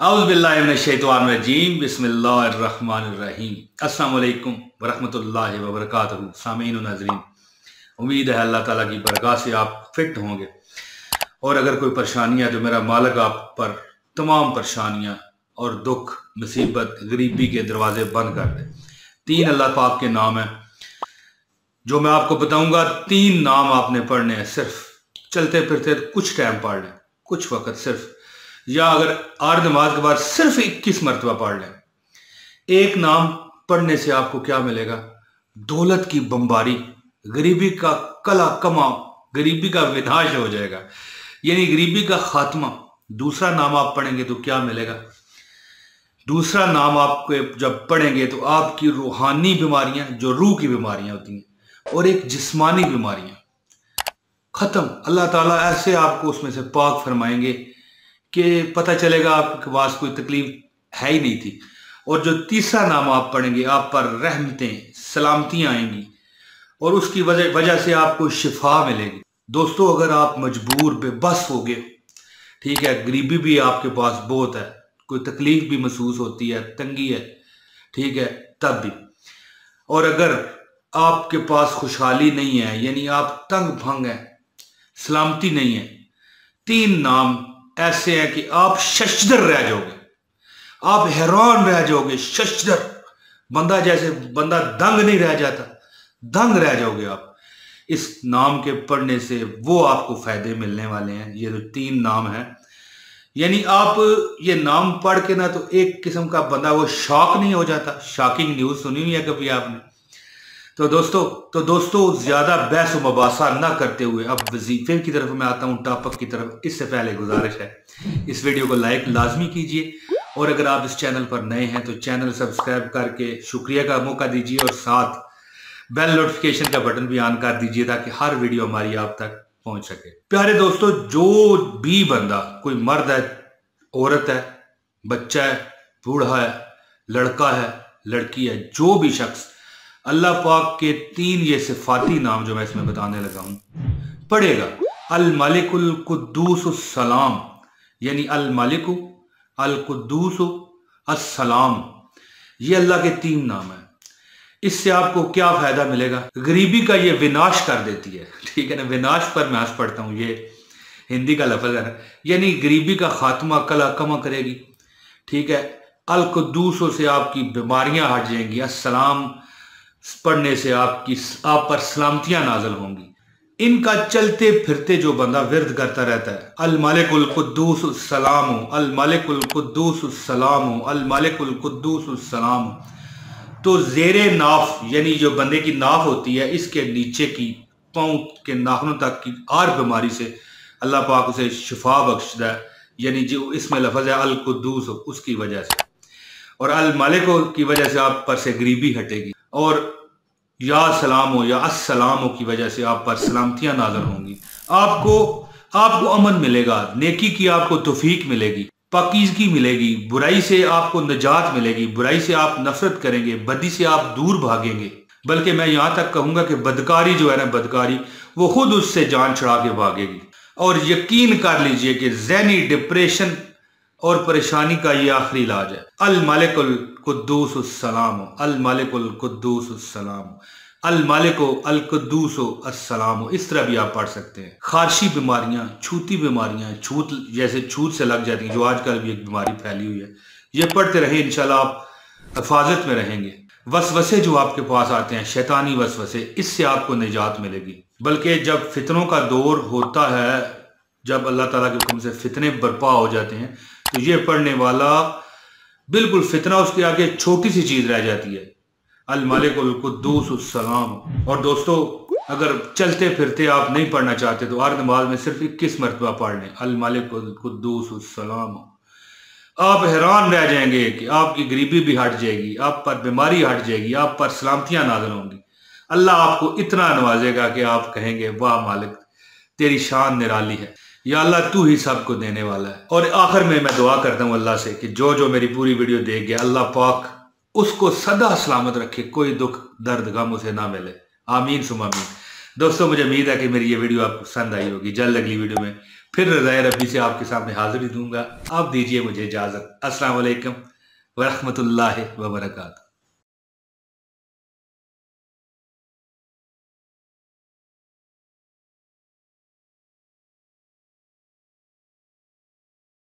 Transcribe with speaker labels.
Speaker 1: औज़ुबिल्लाहिमिनश्शैतानिर्रजीम बिस्मिल्लाहिर्रहमानिर्रहीम। अस्सलाम वालेकुम वरहमतुल्लाहि वबरकातुहू। सामीन व नाज़रीन, उम्मीद है अल्लाह ताला की बरकत से आप फिट होंगे। और अगर कोई परेशानी है तो मेरा मालिक आप पर तमाम परेशानियां और दुख, मुसीबत, गरीबी के दरवाजे बंद कर दे। 3 अल्लाह पाक के नाम है जो मैं आपको बताऊंगा। 3 नाम आपने पढ़ने हैं, सिर्फ चलते फिरते कुछ टाइम पढ़ लें, कुछ वक्त सिर्फ, या अगर आर नमाज के बाद सिर्फ 21 मरतबा पढ़ लें। एक नाम पढ़ने से आपको क्या मिलेगा? दौलत की बमबारी, गरीबी का कला कमा, गरीबी का विनाश हो जाएगा, यानी गरीबी का खात्मा। दूसरा नाम आप पढ़ेंगे तो क्या मिलेगा? दूसरा नाम आपको जब पढ़ेंगे तो आपकी रूहानी बीमारियां, जो रूह की बीमारियां होती हैं, और एक जिस्मानी बीमारियां खत्म। अल्लाह ताला ऐसे आपको उसमें से पाक फरमाएंगे कि पता चलेगा आपके पास कोई तकलीफ है ही नहीं थी। और जो तीसरा नाम आप पढ़ेंगे, आप पर रहमतें, सलामतियां आएंगी और उसकी वजह से आपको शिफा मिलेगी। दोस्तों, अगर आप मजबूर बेबस हो गए, ठीक है, गरीबी भी आपके पास बहुत है, कोई तकलीफ भी महसूस होती है, तंगी है, ठीक है, तब भी, और अगर आपके पास खुशहाली नहीं है, यानी आप तंग भंग हैं, सलामती नहीं है, 3 नाम ऐसे हैं कि आप शशदर रह जाओगे, आप हैरान रह जाओगे। शशदर बंदा, जैसे बंदा दंग नहीं रह जाता, दंग रह जाओगे आप। इस नाम के पढ़ने से वो आपको फायदे मिलने वाले हैं। ये जो 3 नाम हैं, यानी आप ये नाम पढ़ के ना तो एक किस्म का बंदा वो शॉक नहीं हो जाता। शॉकिंग न्यूज सुनी हुई है कभी आपने? तो दोस्तों ज्यादा बहस व मबासा ना करते हुए अब वजीफे की तरफ मैं आता हूं, टॉपिक की तरफ। इससे पहले गुजारिश है, इस वीडियो को लाइक लाजमी कीजिए, और अगर आप इस चैनल पर नए हैं तो चैनल सब्सक्राइब करके शुक्रिया का मौका दीजिए, और साथ बेल नोटिफिकेशन का बटन भी ऑन कर दीजिए ताकि हर वीडियो हमारी आप तक पहुंच सके। प्यारे दोस्तों, जो भी बंदा, कोई मर्द है, औरत है, बच्चा है, बूढ़ा है, लड़का है, लड़की है, जो भी शख्स अल्लाह पाक के 3 ये सिफाती नाम जो मैं इसमें बताने लगा हूं पढ़ेगा, अल मालिकुल कुद्दूस सलाम, यानी अल मालिकु अल कुद्दूस अस्सलाम, ये अल्लाह के 3 नाम है। इससे आपको क्या फायदा मिलेगा? गरीबी का ये विनाश कर देती है, ठीक है ना। विनाश पर मैं आज पढ़ता हूं, ये हिंदी का लफ्ज है, यानी गरीबी का खात्मा, कला कमा करेगी, ठीक है। अल कुद्दूस से आपकी बीमारियां हट जाएंगी, अस्सलाम पढ़ने से आप पर सलामतियां नाजल होंगी। इनका चलते फिरते जो बंदा विर्द करता रहता है, अल मालिकुल कुद्दूस सलाम, अल मालिकुल कुद्दूस सलाम, अल मालिकुल कुद्दूस सलाम, तो जेरे नाफ, यानी जो बंदे की नाफ होती है, इसके नीचे की पांव के नाखूनों तक की हर बीमारी से अल्लाह पाक उसे शिफा बख्शता है, यानी जो इसमें लफ्ज है अल कुद्दूस, उसकी वजह से, और अल मालिक की वजह से आप पर से गरीबी हटेगी, और या सलाम हो या अस्सलाम हो की वजह से आप पर सलामतियां नाज़िल होंगी। आपको अमन मिलेगा, नेकी की आपको तौफीक मिलेगी, पाकीज़गी मिलेगी, बुराई से आपको निजात मिलेगी, बुराई से आप नफरत करेंगे, बदी से आप दूर भागेंगे। बल्कि मैं यहां तक कहूंगा कि बदकारी जो है ना, बदकारी, वो खुद उससे जान छुड़ा के भागेगी। और यकीन कर लीजिए कि ज़हनी डिप्रेशन और परेशानी का ये आखिरी इलाज है। अल मालिकुल कुद्दूस सलाम, अल मालिकुल कुद्दूस सलाम, अल मालिको अल कुद्दूस अस्सलाम, इस तरह भी आप पढ़ सकते हैं। खारशी बीमारियां, छूती बीमारियां, छूत जैसे छूत से लग जाती हैं, जो आजकल भी एक बीमारी फैली हुई है, ये पढ़ते रहे, इंशाल्लाह आप हिफाजत में रहेंगे। वसवसे जो आपके पास आते हैं, शैतानी वसवसे, इससे आपको निजात मिलेगी। बल्कि जब फितनों का दौर होता है, जब अल्लाह ताला के हुक्म से फितने बर्पा हो जाते हैं, तो ये पढ़ने वाला बिल्कुल फितना उसके आगे छोटी सी चीज रह जाती है। अल मालिकुल कुद्दूस सलाम। और दोस्तों, अगर चलते फिरते आप नहीं पढ़ना चाहते तो हर नमाज में सिर्फ 21 मरतबा पढ़ लें, अल मालिकुल कुद्दूस सलाम। आप हैरान रह जाएंगे कि आपकी गरीबी भी हट जाएगी, आप पर बीमारी हट जाएगी, आप पर सलामतियां नाज़िल होंगी। अल्लाह आपको इतना नवाजेगा कि आप कहेंगे, वाह मालिक, तेरी शान निराली है, या अल्लाह तू ही सबको देने वाला है। और आखिर में मैं दुआ करता हूँ अल्लाह से कि जो मेरी पूरी वीडियो देख गया, अल्लाह पाक उसको सदा सलामत रखे, कोई दुख दर्द गम उसे ना मिले। आमीन सुम आमीन। दोस्तों, मुझे उम्मीद है कि मेरी ये वीडियो आपको पसंद आई होगी। जल्द अगली वीडियो में پھر رضائے ربی سے آپ کے سامنے حاضری دوں گا. آپ دیجئے مجھے اجازت. السلام علیکم ورحمۃ اللہ وبرکاتہ.